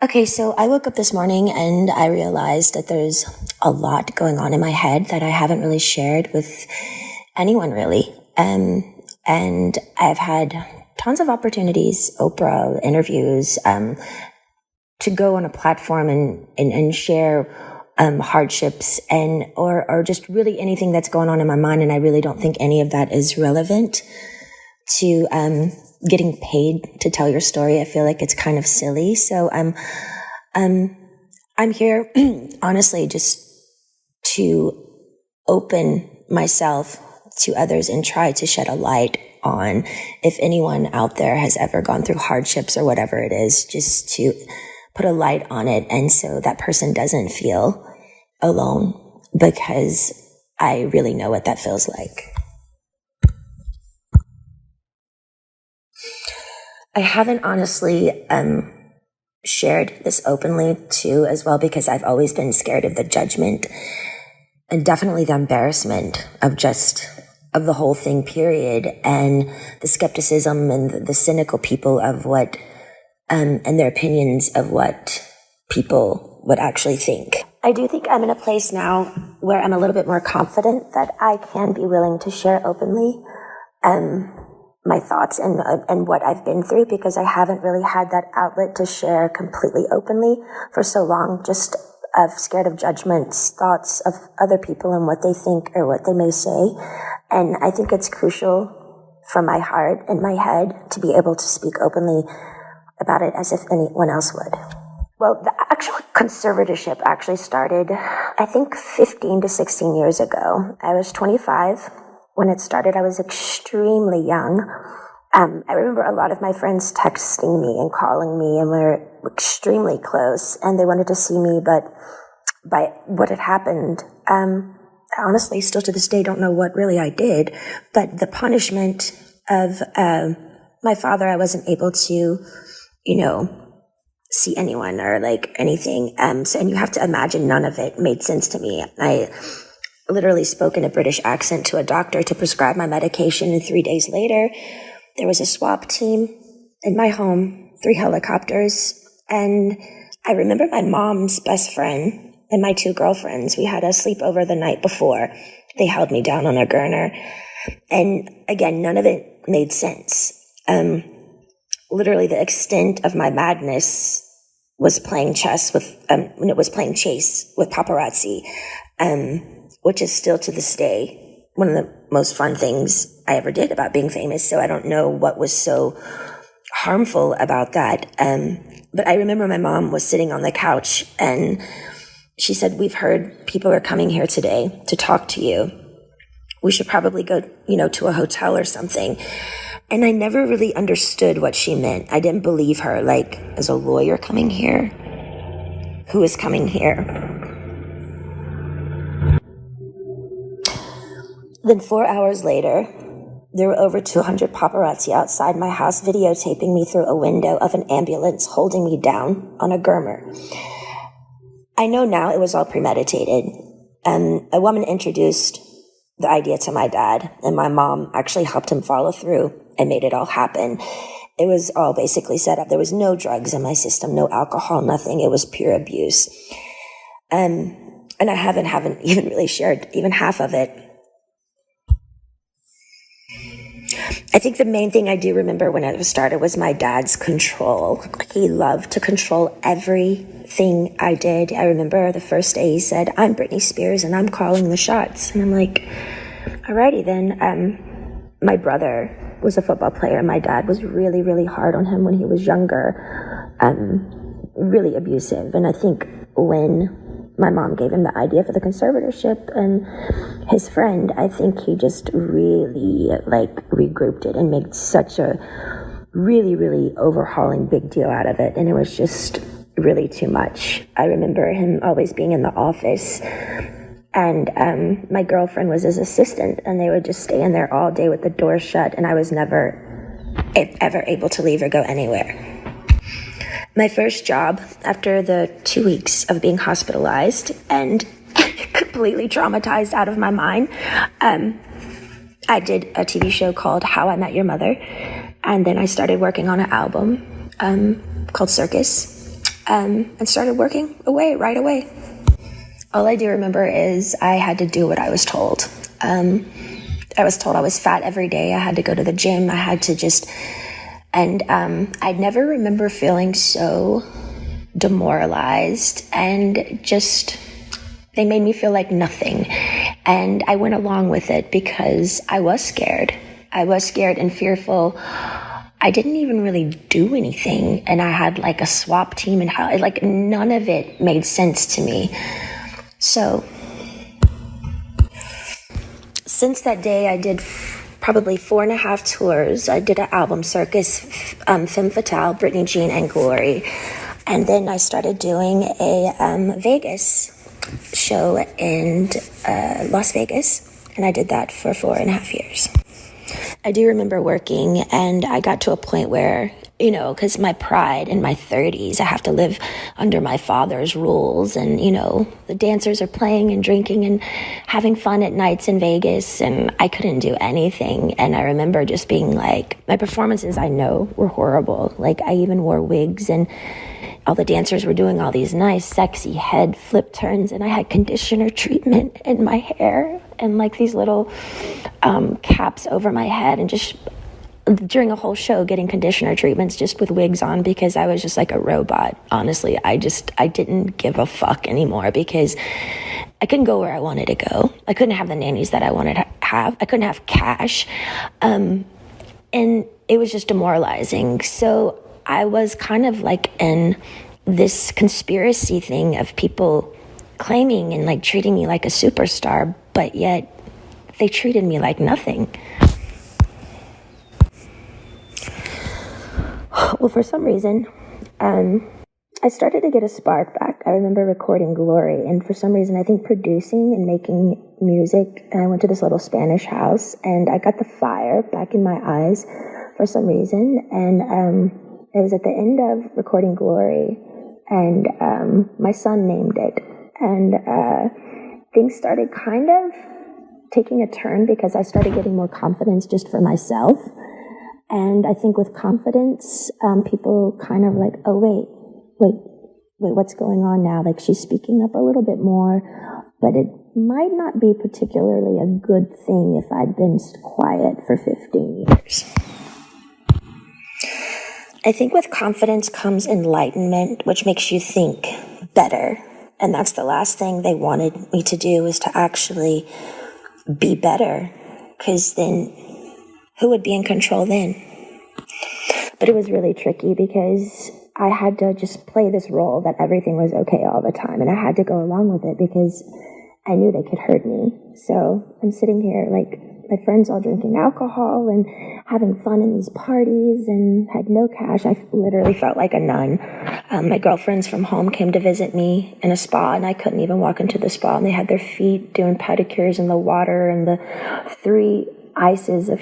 Okay, so I woke up this morning and I realized that there's a lot going on in my head that I haven't really shared with anyone really. And I've had tons of opportunities, Oprah, interviews, to go on a platform and share hardships or just really anything that's going on in my mind. And I really don't think any of that is relevant to getting paid to tell your story. I feel like it's kind of silly. So I'm here honestly just to open myself to others and try to shed a light on if anyone out there has ever gone through hardships or whatever it is, just to put a light on it. And so that person doesn't feel alone, because I really know what that feels like. I haven't honestly shared this openly too as well, because I've always been scared of the judgment and definitely the embarrassment of the whole thing, period, and the skepticism and the cynical people of what and their opinions of what people would actually think. I do think I'm in a place now where I'm a little bit more confident that I can be willing to share openly my thoughts and what I've been through, because I haven't really had that outlet to share completely openly for so long, just scared of judgments, thoughts of other people and what they think or what they may say. And I think it's crucial for my heart and my head to be able to speak openly about it as if anyone else would. Well, the actual conservatorship actually started, I think, 15 to 16 years ago. I was 25 when it started. I was extremely young. I remember a lot of my friends texting me and calling me, and we were extremely close, and they wanted to see me, but by what had happened, I honestly still to this day don't know what really I did, but the punishment of my father, I wasn't able to, see anyone or like anything. And you have to imagine none of it made sense to me. I literally spoke in a British accent to a doctor to prescribe my medication, and 3 days later, there was a swap team in my home, 3 helicopters, and I remember my mom's best friend and my 2 girlfriends. We had a sleepover the night before. They held me down on a gurner, and again, none of it made sense. Literally, the extent of my madness was playing chess with, when it was playing chase with paparazzi, which is still to this day one of the most fun things I ever did about being famous. So I don't know what was so harmful about that. But I remember my mom was sitting on the couch and she said, "We've heard people are coming here today to talk to you. We should probably go, to a hotel or something." And I never really understood what she meant. I didn't believe her. Like, is a lawyer coming here? Who is coming here? Then 4 hours later, there were over 200 paparazzi outside my house videotaping me through a window of an ambulance holding me down on a gurner. I know now it was all premeditated. A woman introduced the idea to my dad, and my mom actually helped him follow through and made it all happen. It was all basically set up. There was no drugs in my system, no alcohol, nothing. It was pure abuse. And I haven't even really shared even half of it. I think the main thing I do remember when it started was my dad's control. He loved to control everything I did. I remember the first day he said, "I'm Britney Spears and I'm calling the shots." And I'm like, alrighty then. My brother was a football player. My dad was really, really hard on him when he was younger, really abusive. And I think when my mom gave him the idea for the conservatorship and his friend, I think he just really regrouped it and made such a really, really overhauling big deal out of it. And it was just really too much. I remember him always being in the office, and my girlfriend was his assistant, and they would just stay in there all day with the door shut, and I was never ever able to leave or go anywhere. My first job after the 2 weeks of being hospitalized and completely traumatized out of my mind, I did a TV show called How I Met Your Mother, and then I started working on an album called Circus. and started working away right away. All I do remember is I had to do what I was told. I was told I was fat every day. I had to go to the gym. I had to just, and I never remember feeling so demoralized and just, they made me feel like nothing. And I went along with it because I was scared. I was scared and fearful. I didn't even really do anything. And I had like a swap team and how, like, none of it made sense to me. So since that day, I did probably 4.5 tours. I did an album circus, Femme Fatale, Britney, Jean, and Glory. And then I started doing a Vegas show in Las Vegas. And I did that for 4.5 years. I do remember working, and I got to a point where, you know, because my pride in my 30s, I have to live under my father's rules. And, you know, the dancers are playing and drinking and having fun at nights in Vegas, and I couldn't do anything. And I remember just being like, my performances, I know, were horrible. Like, I even wore wigs, and all the dancers were doing all these nice, sexy head flip turns, and I had conditioner treatment in my hair and like these little caps over my head, and just during a whole show getting conditioner treatments just with wigs on because I was just like a robot. Honestly, I didn't give a fuck anymore because I couldn't go where I wanted to go. I couldn't have the nannies that I wanted to have. I couldn't have cash. And it was just demoralizing. So I was kind of like in this conspiracy thing of people claiming and like treating me like a superstar, but yet they treated me like nothing. Well, for some reason, I started to get a spark back. I remember recording Glory, and for some reason, I think producing and making music, and I went to this little Spanish house, and I got the fire back in my eyes for some reason, and it was at the end of recording Glory, and my son named it, and things started kind of taking a turn because I started getting more confidence just for myself. And I think with confidence, people kind of like, oh, wait, what's going on now? Like, she's speaking up a little bit more, but it might not be particularly a good thing if I'd been quiet for 15 years. I think with confidence comes enlightenment, which makes you think better. And that's the last thing they wanted me to do, is to actually be better, because then who would be in control then? But it was really tricky because I had to just play this role that everything was okay all the time. And I had to go along with it because I knew they could hurt me. So I'm sitting here like my friends all drinking alcohol and having fun in these parties and had no cash. I literally felt like a nun. My girlfriends from home came to visit me in a spa, and I couldn't even walk into the spa, and they had their feet doing pedicures in the water, and the 3 ices of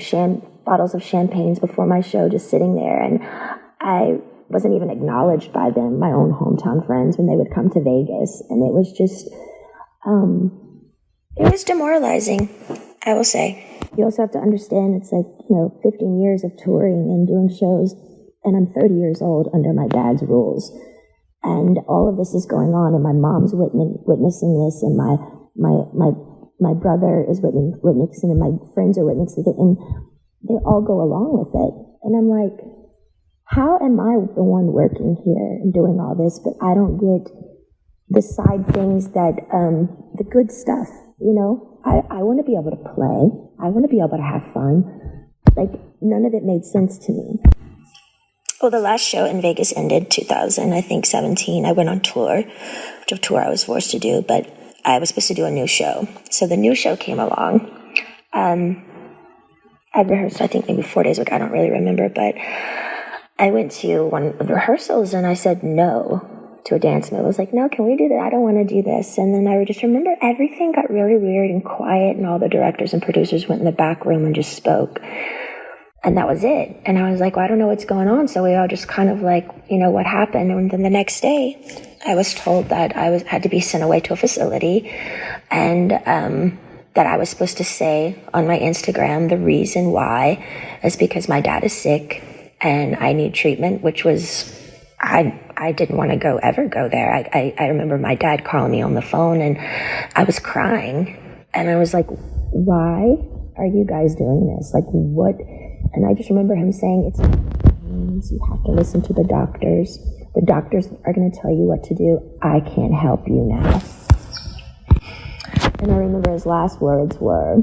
bottles of champagnes before my show just sitting there. And I wasn't even acknowledged by them, my own hometown friends, when they would come to Vegas. And it was just, it was demoralizing, I will say. You also have to understand it's like, 15 years of touring and doing shows, and I'm 30 years old under my dad's rules. And all of this is going on, and my mom's witnessing this, and my brother is witnessing, and my friends are witnessing it, and they all go along with it. And I'm like, how am I the one working here and doing all this, but I don't get the side things that, the good stuff, I want to be able to play. I want to be able to have fun. Like, none of it made sense to me. Well, the last show in Vegas ended 2017. I went on tour, which of tour I was forced to do, but I was supposed to do a new show. So the new show came along. I rehearsed, I think, maybe 4 days ago. I don't really remember, but I went to one of the rehearsals and I said no to a dance move. I was like, no, can we do that? I don't want to do this. And then I just remember everything got really weird and quiet, and all the directors and producers went in the back room and just spoke. And that was it. And I was like, well, I don't know what's going on. So we all just kind of like, what happened? And then the next day, I was told that I had to be sent away to a facility, and that I was supposed to say on my Instagram the reason why is because my dad is sick and I need treatment, which was, I I didn't want to ever go there. I remember my dad calling me on the phone and I was crying and I was like, why are you guys doing this? Like, what? And I just remember him saying, you have to listen to the doctors. The doctors are going to tell you what to do. I can't help you now. And I remember his last words were,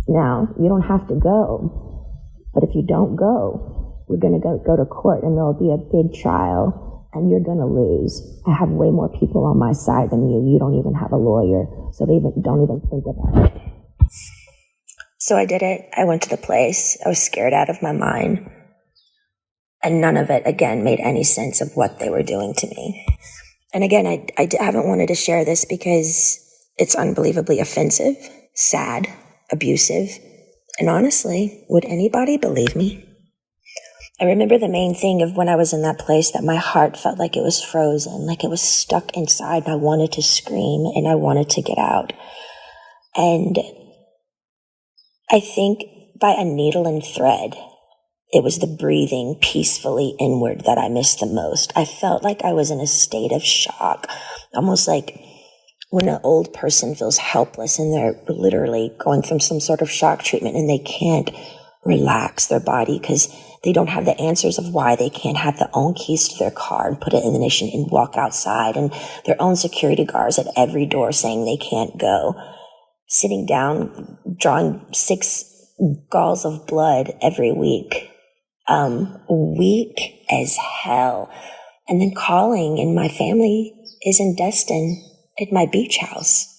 now, you don't have to go, but if you don't go, we're going to go to court and there'll be a big trial and you're going to lose. I have way more people on my side than you. You don't even have a lawyer, so don't even think about it. So I did it. I went to the place. I was scared out of my mind. And none of it, again, made any sense of what they were doing to me. And again, I haven't wanted to share this because it's unbelievably offensive, sad, abusive. And honestly, would anybody believe me? I remember the main thing of when I was in that place that my heart felt like it was frozen, like it was stuck inside and I wanted to scream and I wanted to get out. And I think by a needle and thread, it was the breathing peacefully inward that I missed the most. I felt like I was in a state of shock, almost like when an old person feels helpless and they're literally going from some sort of shock treatment and they can't relax their body because they don't have the answers of why they can't have their own keys to their car and put it in the ignition and walk outside, and their own security guards at every door saying they can't go. Sitting down, drawing 6 galls of blood every week. Weak as hell. And then calling, and my family is in Destin at my beach house.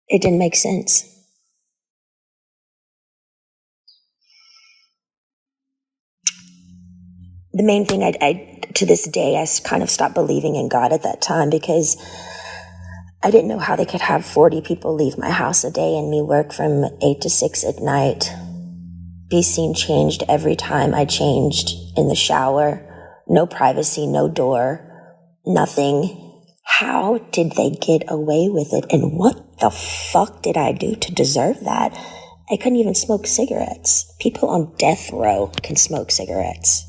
It didn't make sense. The main thing I to this day, I kind of stopped believing in God at that time because I didn't know how they could have 40 people leave my house a day and me work from 8 to 6 at night. Be seen changed every time I changed in the shower. No privacy, no door, nothing. How did they get away with it? And what the fuck did I do to deserve that? I couldn't even smoke cigarettes. People on death row can smoke cigarettes.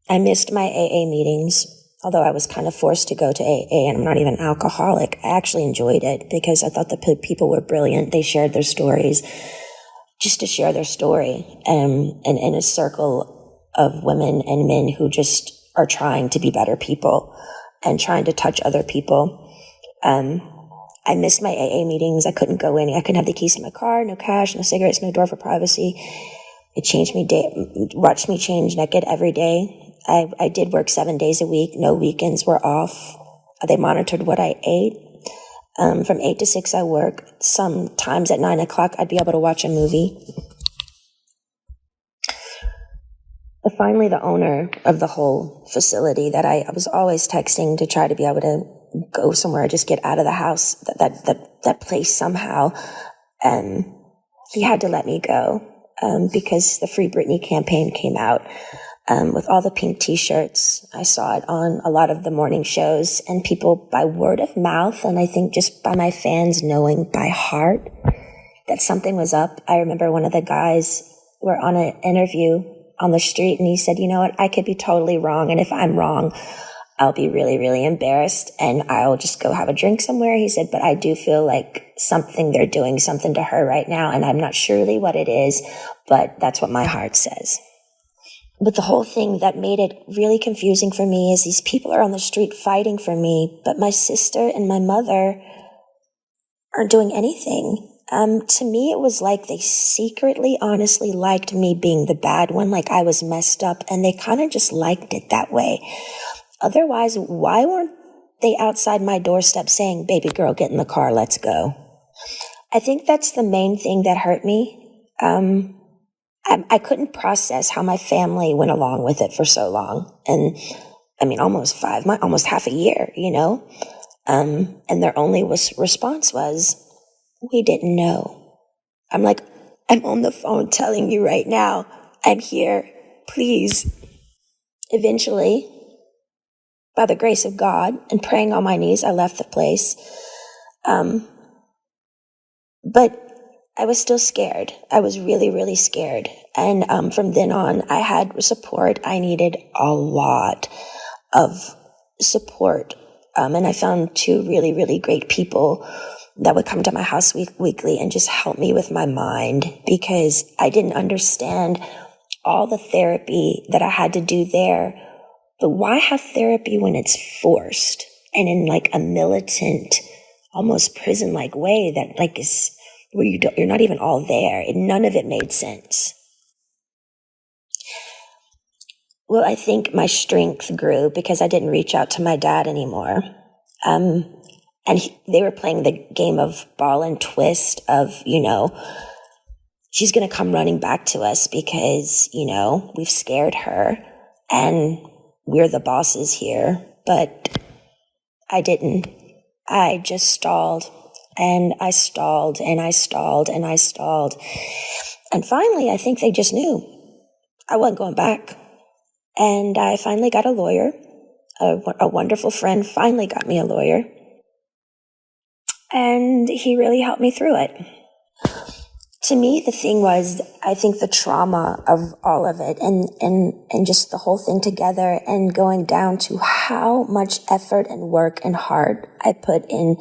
I missed my AA meetings, although I was kind of forced to go to AA, and I'm not even alcoholic. I actually enjoyed it because I thought the people were brilliant. They shared their stories just to share their story, and in a circle of women and men who just are trying to be better people and trying to touch other people. I missed my AA meetings. I couldn't go in. I couldn't have the keys to my car, no cash, no cigarettes, no door for privacy. It changed me, watched me change naked every day. I did work 7 days a week. No weekends were off. They monitored what I ate. From 8 to 6, I work. Sometimes at 9 o'clock, I'd be able to watch a movie. Finally, the owner of the whole facility that I was always texting to try to be able to go somewhere, just get out of the house, that place somehow, he had to let me go because the Free Britney campaign came out. With all the pink t-shirts. I saw it on a lot of the morning shows, and people by word of mouth, and I think just by my fans knowing by heart that something was up. I remember one of the guys were on an interview on the street, and he said, you know what, I could be totally wrong, and if I'm wrong, I'll be really, really embarrassed, and I'll just go have a drink somewhere. He said, but I do feel like they're doing something to her right now, and I'm not surely what it is, but that's what my heart says. But the whole thing that made it really confusing for me is these people are on the street fighting for me, but my sister and my mother aren't doing anything. To me, it was like they secretly, honestly liked me being the bad one, like I was messed up, and they kind of just liked it that way. Otherwise, why weren't they outside my doorstep saying, baby girl, get in the car, let's go? I think that's the main thing that hurt me. I couldn't process how my family went along with it for so long. And I mean, almost half a year, you know? And their only response was, we didn't know. I'm like, I'm on the phone telling you right now, I'm here, please. Eventually, by the grace of God and praying on my knees, I left the place. But I was still scared. I was really, really scared. And from then on, I had support. I needed a lot of support. And I found two really, really great people that would come to my house weekly and just help me with my mind, because I didn't understand all the therapy that I had to do there. But why have therapy when it's forced and in like a militant, almost prison-like way that like is where you're not even all there? None of it made sense. Well, I think my strength grew because I didn't reach out to my dad anymore. They were playing the game of ball and twist of, she's going to come running back to us because, we've scared her and we're the bosses here. But I didn't. I just stalled and I stalled and I stalled and I stalled. And finally, I think they just knew I wasn't going back. And I finally got a lawyer. A wonderful friend finally got me a lawyer. And he really helped me through it. To me, the thing was, I think the trauma of all of it and just the whole thing together and going down to how much effort and work and heart I put in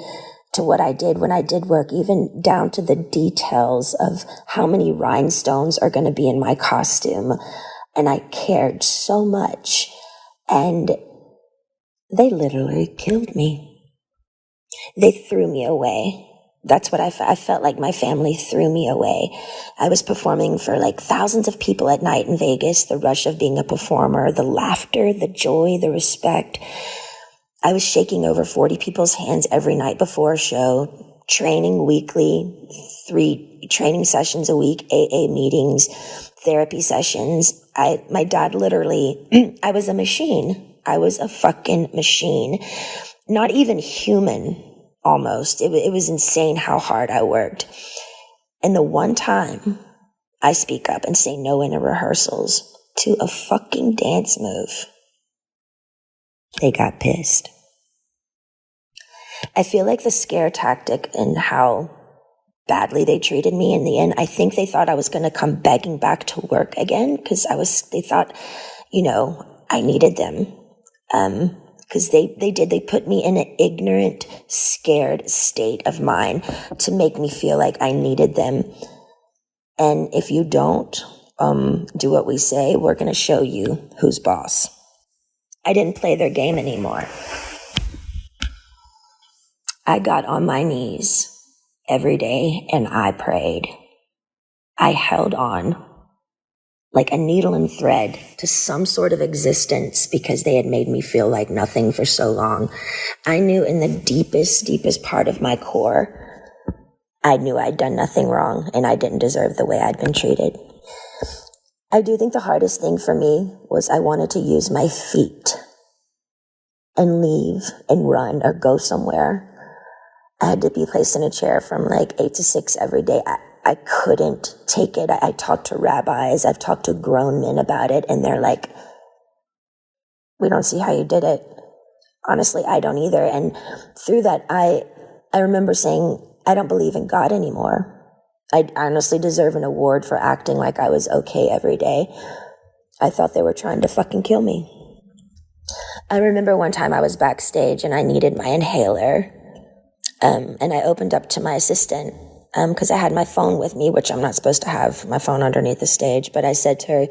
to what I did when I did work, even down to the details of how many rhinestones are going to be in my costume. And I cared so much. And they literally killed me. They threw me away. That's what I felt like my family threw me away. I was performing for like thousands of people at night in Vegas, the rush of being a performer, the laughter, the joy, the respect. I was shaking over 40 people's hands every night before a show, training weekly, 3 training sessions a week, AA meetings, therapy sessions. My dad literally, I was a machine. I was a fucking machine. Not even human. Almost. It was insane how hard I worked. And the one time I speak up and say no in the rehearsals to a fucking dance move, they got pissed. I feel like the scare tactic and how badly they treated me in the end, I think they thought I was going to come begging back to work again because they thought, I needed them. Because they put me in an ignorant, scared state of mind to make me feel like I needed them. And if you don't do what we say, we're going to show you who's boss. I didn't play their game anymore. I got on my knees every day and I prayed. I held on like a needle and thread to some sort of existence because they had made me feel like nothing for so long. I knew in the deepest, deepest part of my core, I knew I'd done nothing wrong and I didn't deserve the way I'd been treated. I do think the hardest thing for me was I wanted to use my feet and leave and run or go somewhere. I had to be placed in a chair from like 8 to 6 every day. I couldn't take it. I talked to rabbis. I've talked to grown men about it. And they're like, we don't see how you did it. Honestly, I don't either. And through that, I remember saying, I don't believe in God anymore. I honestly deserve an award for acting like I was okay every day. I thought they were trying to fucking kill me. I remember one time I was backstage and I needed my inhaler. And I opened up to my assistant because I had my phone with me, which I'm not supposed to have my phone underneath the stage. But I said to her,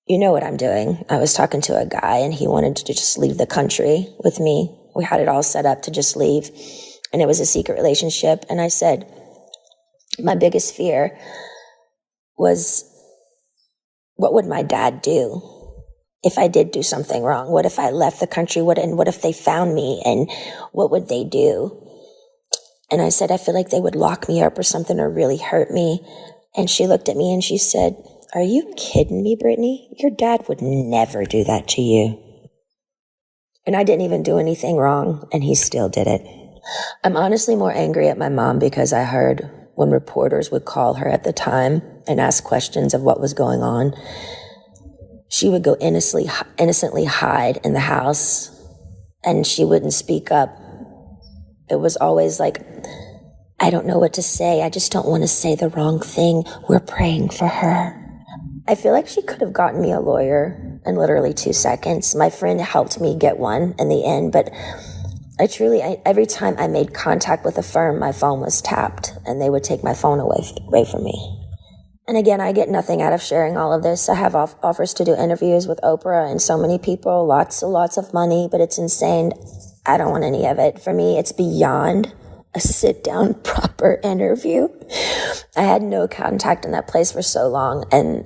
you know what I'm doing. I was talking to a guy and he wanted to just leave the country with me. We had it all set up to just leave. And it was a secret relationship. And I said, my biggest fear was, what would my dad do if I did do something wrong? What if I left the country? What if they found me? And what would they do? And I said, I feel like they would lock me up or something or really hurt me. And she looked at me and she said, are you kidding me, Britney? Your dad would never do that to you. And I didn't even do anything wrong, and he still did it. I'm honestly more angry at my mom because I heard when reporters would call her at the time and ask questions of what was going on, she would go innocently hide in the house and she wouldn't speak up. It was always like I don't know what to say. I just don't want to say the wrong thing. We're praying for her. I feel like she could have gotten me a lawyer in literally 2 seconds. My friend helped me get one in the end, but every time I made contact with a firm, my phone was tapped and they would take my phone away from me. And again, I get nothing out of sharing all of this. I have offers to do interviews with Oprah and so many people, lots of money, but it's insane. I don't want any of it. For me, it's beyond a sit-down, proper interview. I had no contact in that place for so long, and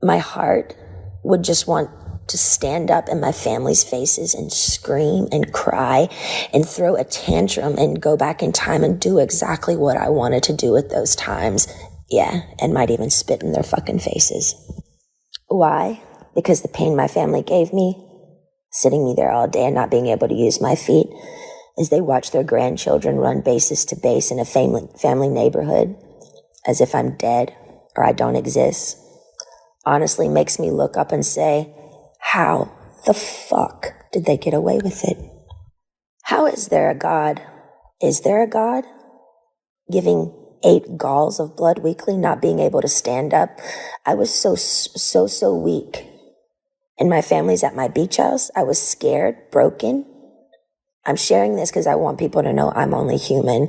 my heart would just want to stand up in my family's faces and scream and cry and throw a tantrum and go back in time and do exactly what I wanted to do at those times. Yeah, and might even spit in their fucking faces. Why? Because the pain my family gave me, sitting me there all day and not being able to use my feet, as they watch their grandchildren run bases to base in a family neighborhood, as if I'm dead or I don't exist, honestly makes me look up and say, how the fuck did they get away with it? How is there a God? Is there a God? Giving 8 galls of blood weekly, not being able to stand up. I was so weak. And my family's at my beach house. I was scared, broken. I'm sharing this because I want people to know I'm only human.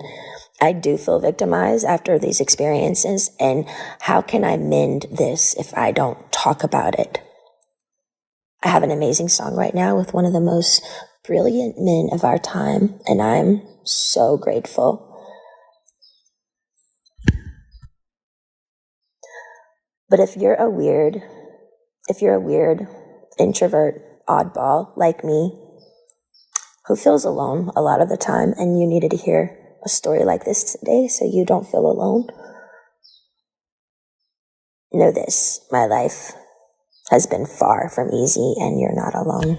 I do feel victimized after these experiences. And how can I mend this if I don't talk about it? I have an amazing song right now with one of the most brilliant men of our time, and I'm so grateful. But if you're a weird introvert oddball like me, who feels alone a lot of the time, and you needed to hear a story like this today so you don't feel alone, know this, my life has been far from easy, and you're not alone.